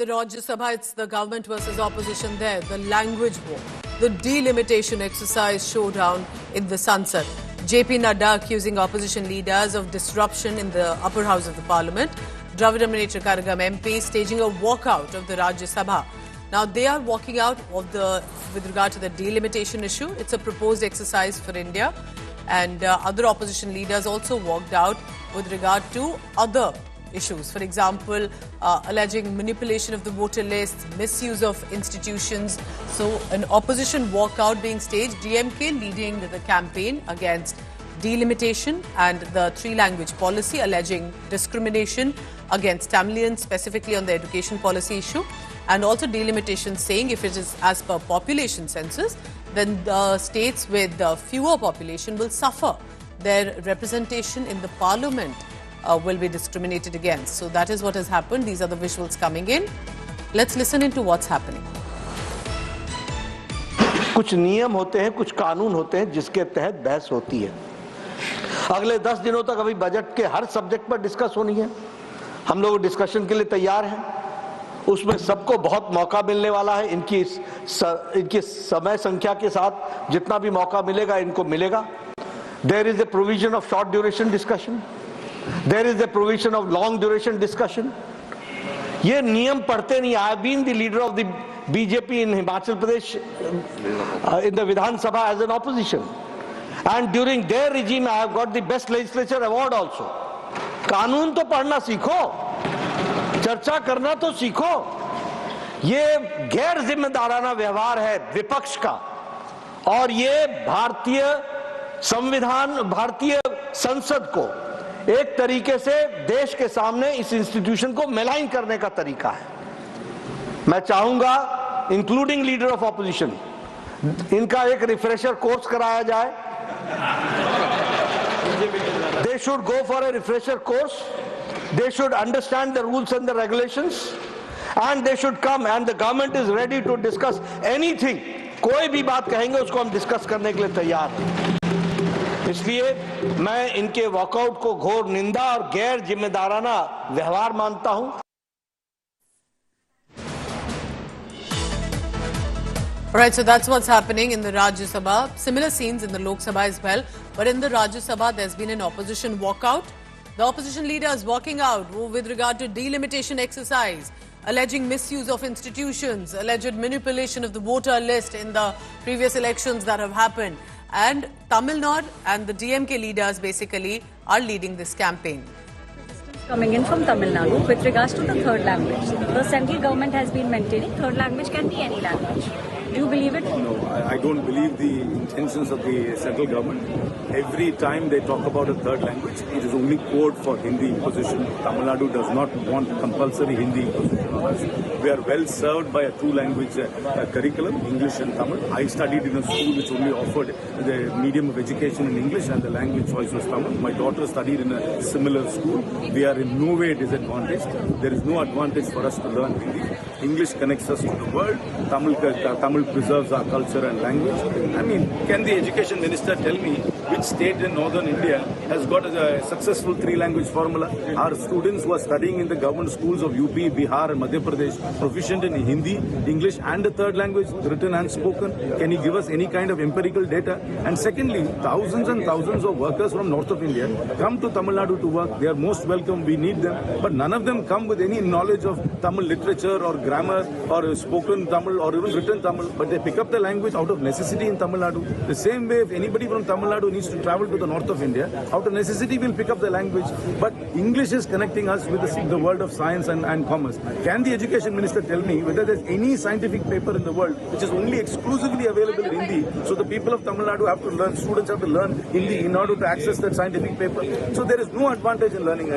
the Rajya Sabha, it's the government versus opposition there. The language war, the delimitation exercise showdown in the Sansad. JP Nadda accusing opposition leaders of disruption in the upper house of the parliament. Dravida Munnetra Kazhagam MP staging a walkout of the Rajya Sabha. Now they are walking out of with regard to the delimitation issue. It's a proposed exercise for India, and other opposition leaders also walked out with regard to other issues. For example, alleging manipulation of the voter list, misuse of institutions. So an opposition walkout being staged, DMK leading the campaign against delimitation and the three-language policy, alleging discrimination against Tamilians, specifically on the education policy issue, and also delimitation saying if it is as per population census, then the states with fewer population will suffer. Their representation in the parliament will be discriminated against. So that is what has happened. These are the visuals coming in. Let's listen into what's happening. कुछ नियम होते हैं, कुछ कानून होते हैं जिसके तहत बहस होती है। अगले 10 दिनों तक अभी बजट के हर सब्जेक्ट पर डिस्कस होनी है। हम लोग डिस्कशन के लिए तैयार हैं। उसमें सबको बहुत मौका मिलने वाला है। इनकी समय संख्या के साथ जितना भी मौका मिलेगा इनको मिलेगा। There is a provision of short duration discussion. There is a provision of long duration discussion. ये नियम पढ़ते नहीं। I have been the leader of the BJP in Himachal Pradesh in the Vidhan Sabha as an opposition, and during their regime I have got the best legislature award also. कानून तो पढ़ना सीखो, चर्चा करना तो सीखो। ये गैर जिम्मेदाराना व्यवहार है विपक्ष का, और ये भारतीय संविधान, भारतीय संसद को एक तरीके से देश के सामने इस इंस्टीट्यूशन को मेलाइन करने का तरीका है। मैं चाहूंगा इंक्लूडिंग लीडर ऑफ ऑपोजिशन, इनका एक रिफ्रेशर कोर्स कराया जाए। They should go for a refresher course, they should understand the rules and the regulations, and they should come, and the government is ready to discuss anything. कोई भी बात कहेंगे उसको हम डिस्कस करने के लिए तैयार हैं। इसलिए मैं इनके वॉकआउट को घोर निंदा और गैर जिम्मेदाराना व्यवहार मानता हूं। Right, so that's what's happening in the Rajya Sabha. Similar scenes in the Lok Sabha as well. But in the Rajya Sabha, there's been an opposition walkout. The opposition leaders walking out with regard to delimitation exercise, alleging misuse of institutions, alleged manipulation of the voter list in the previous elections that have happened. And Tamil Nadu and the DMK leaders basically are leading this campaign. Coming in from Tamil Nadu with regards to the third language. The central government has been maintaining third language can be any language. Do you believe it? No, I don't believe the intentions of the central government. Every time they talk about a third language, it is only code for Hindi imposition. Tamil Nadu does not want compulsory Hindi imposition on us. We are well served by a two-language curriculum, English and Tamil. I studied in a school which only offered the medium of education in English and the language choice was Tamil. My daughter studied in a similar school. We are in no way disadvantaged. There is no advantage for us to learn Hindi. English connects us to the world. Tamil preserves our culture and language. I mean, can the education minister tell me which state in northern India has got a successful three-language formula? Our students who are studying in the government schools of UP, Bihar and Madhya Pradesh proficient in Hindi, English and a third language, written and spoken? Can he give us any kind of empirical data? And secondly, thousands and thousands of workers from north of India come to Tamil Nadu to work. They are most welcome. We need them. But none of them come with any knowledge of Tamil literature or grammar or spoken Tamil or even written Tamil. But they pick up the language out of necessity in Tamil Nadu. The same way, if anybody from Tamil Nadu needs to travel to the north of India, out of necessity we'll pick up the language. But English is connecting us with the world of science and commerce. Can the education minister tell me whether there's any scientific paper in the world which is only exclusively available in Hindi? So the people of Tamil Nadu have to learn, students have to learn Hindi in order to access that scientific paper. So there is no advantage in learning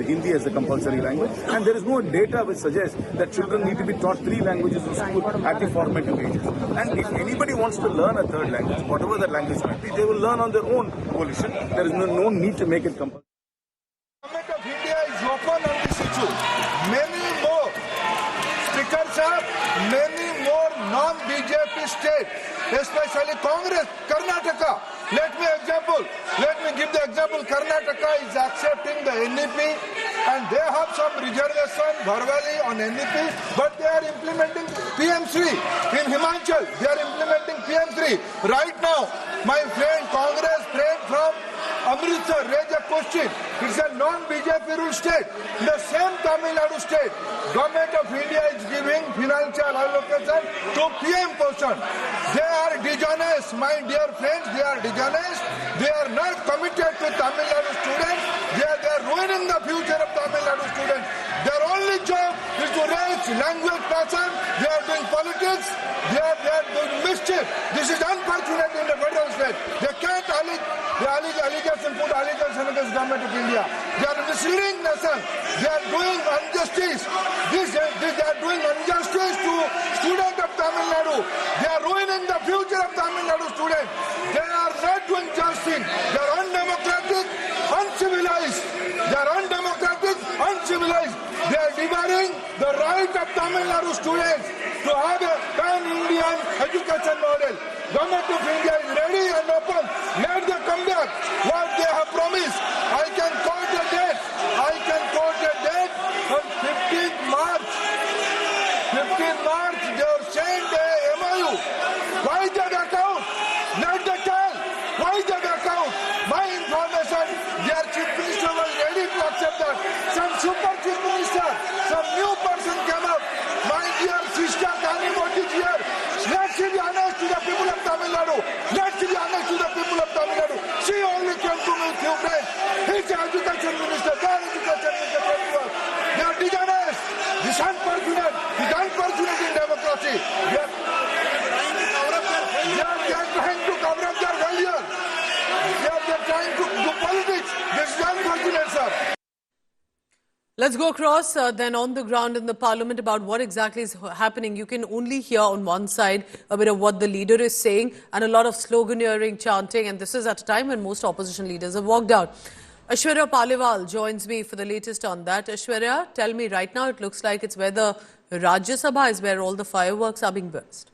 Hindi as a compulsory language. And there is no data which suggests that children need to be taught three languages in school at the formative ages. And if anybody wants to learn a third language, whatever that language might be, they will learn on their own volition. There is no need to make it compulsory. The government of India is open on this issue. Many more, Speaker sir, many more non-BJP states, especially Congress, Karnataka. Let me give the example. Karnataka is accepting the NEP and they have some reservation verbally on NEP, but they are implementing PM3 in Himachal. They are implementing PM3 right now. My friend, Congress friend from Amritsar raised a question. It's a non-BJP ruled state. In the same Tamil Nadu state, Government of India is giving financial allocation to PM person. They are dishonest, my dear friends. They are dishonest. They are not committed to Tamil Nadu students. They are ruining the future of Tamil Nadu students. Their only job is to raise language passion. They are doing politics. They are doing mischief. This is unfortunate in the federal state. They can't put allegation against Government of India. They are misleading nation. They are doing injustice. They are doing injustice to students of Tamil Nadu. They are ruining the future of Tamil Nadu students. They are not doing justice. They are undemocratic, uncivilized. They are undemocratic, uncivilized. They are devouring the right of Tamil Nadu students to have a pan-Indian education model. Government of India is ready and open. Let them come back. What they have promised. I can quote a date. On 15th March. 15th March, they were sent a MOU. Why they back out? Let them tell. Why they back out? My information, their chief minister was ready to accept that. Some super chief minister, some new person came up. My dear sister, Kanimoti is here. Let's be honest to the people of Tamil Nadu. Let's be honest to the people of Tamil Nadu. She only came to me with few friends. He's the education minister, their education minister. They are dishonest. This is unfortunate. It is unfortunate in democracy. They are trying to cover up their failure. They are trying to do politics. This is unfortunate, sir. Let's go across then on the ground in the parliament about what exactly is happening. You can only hear on one side a bit of what the leader is saying and a lot of sloganeering, chanting, and this is at a time when most opposition leaders have walked out. Aishwarya Paliwal joins me for the latest on that. Aishwarya, tell me, right now it looks like it's where the Rajya Sabha is where all the fireworks are being burst.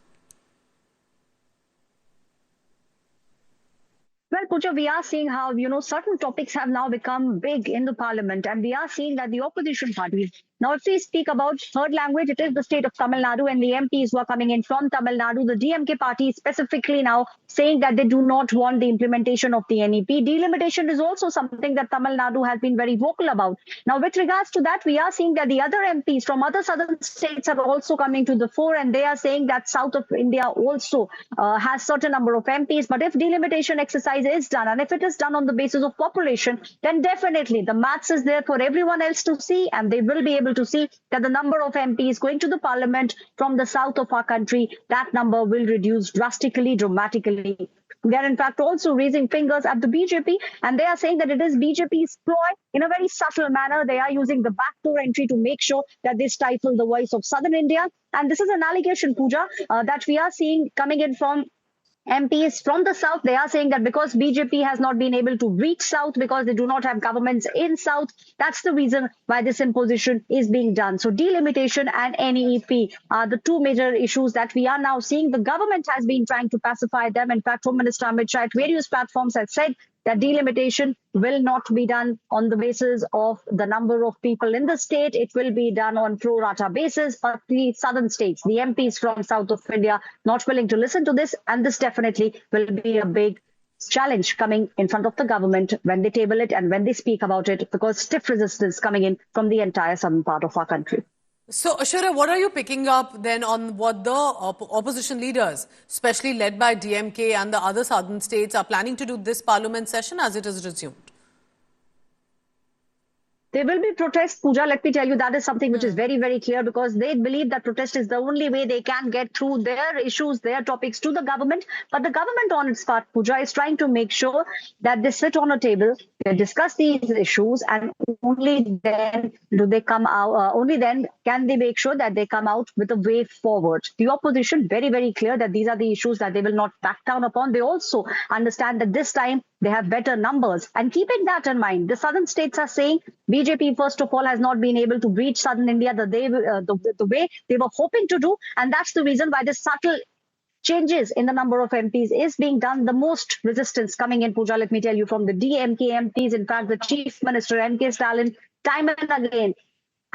Well, Pooja, we are seeing how, certain topics have now become big in the parliament, and we are seeing that the opposition parties. Now, if we speak about third language, it is the state of Tamil Nadu, and the MPs who are coming in from Tamil Nadu, the DMK party specifically now saying that they do not want the implementation of the NEP. Delimitation is also something that Tamil Nadu has been very vocal about. Now, with regards to that, we are seeing that the other MPs from other southern states are also coming to the fore, and they are saying that South of India also has certain number of MPs. But if delimitation exercise is done, and if it is done on the basis of population, then definitely the maths is there for everyone else to see, and they will be able to see that the number of MPs going to the parliament from the south of our country, that number will reduce drastically, dramatically. They are in fact also raising fingers at the BJP, and they are saying that it is BJP's ploy in a very subtle manner. They are using the backdoor entry to make sure that they stifle the voice of southern India. And this is an allegation, Pooja, that we are seeing coming in from MPs from the south. They are saying that because BJP has not been able to reach south because they do not have governments in south, that's the reason why this imposition is being done. So delimitation and NEP are the two major issues that we are now seeing. The government has been trying to pacify them. In fact, Home Minister Amit Shah at various platforms has said that delimitation will not be done on the basis of the number of people in the state. It will be done on pro rata basis. But the southern states, the MPs from south of India, not willing to listen to this. And this definitely will be a big challenge coming in front of the government when they table it and when they speak about it, because stiff resistance coming in from the entire southern part of our country. So, Aishwarya, what are you picking up then on what the opposition leaders, especially led by DMK and the other southern states, are planning to do this parliament session as it is resumed? There will be protests, Pooja. Let me tell you, that is something which is very, very clear, because they believe that protest is the only way they can get through their issues, their topics to the government. But the government on its part, Pooja, is trying to make sure that they sit on a table, they discuss these issues, and only then do they come out, only then can they make sure that they come out with a way forward. The opposition, very, very clear that these are the issues that they will not back down upon. They also understand that this time they have better numbers. And keeping that in mind, the southern states are saying BJP, first of all, has not been able to reach southern India the way they were hoping to do. And that's the reason why this subtle changes in the number of MPs is being done. The most resistance coming in, Pooja, let me tell you, from the DMK MPs. In fact, the Chief Minister, M.K. Stalin, time and again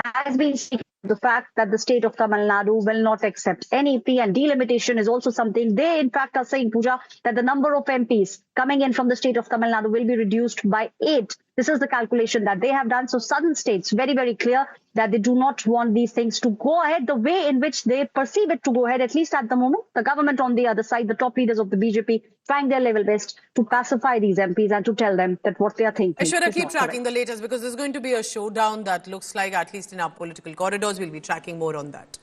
has been speaking the fact that the state of Tamil Nadu will not accept NEP, and delimitation is also something. They, in fact, are saying, Pooja, that the number of MPs coming in from the state of Tamil Nadu will be reduced by 8. This is the calculation that they have done. So southern states, very, very clear that they do not want these things to go ahead the way in which they perceive it to go ahead, at least at the moment. The government on the other side, the top leaders of the BJP, trying their level best to pacify these MPs and to tell them that what they are thinking. Aishwarya, keep tracking the latest because there's going to be a showdown that looks like, at least in our political corridors, we'll be tracking more on that.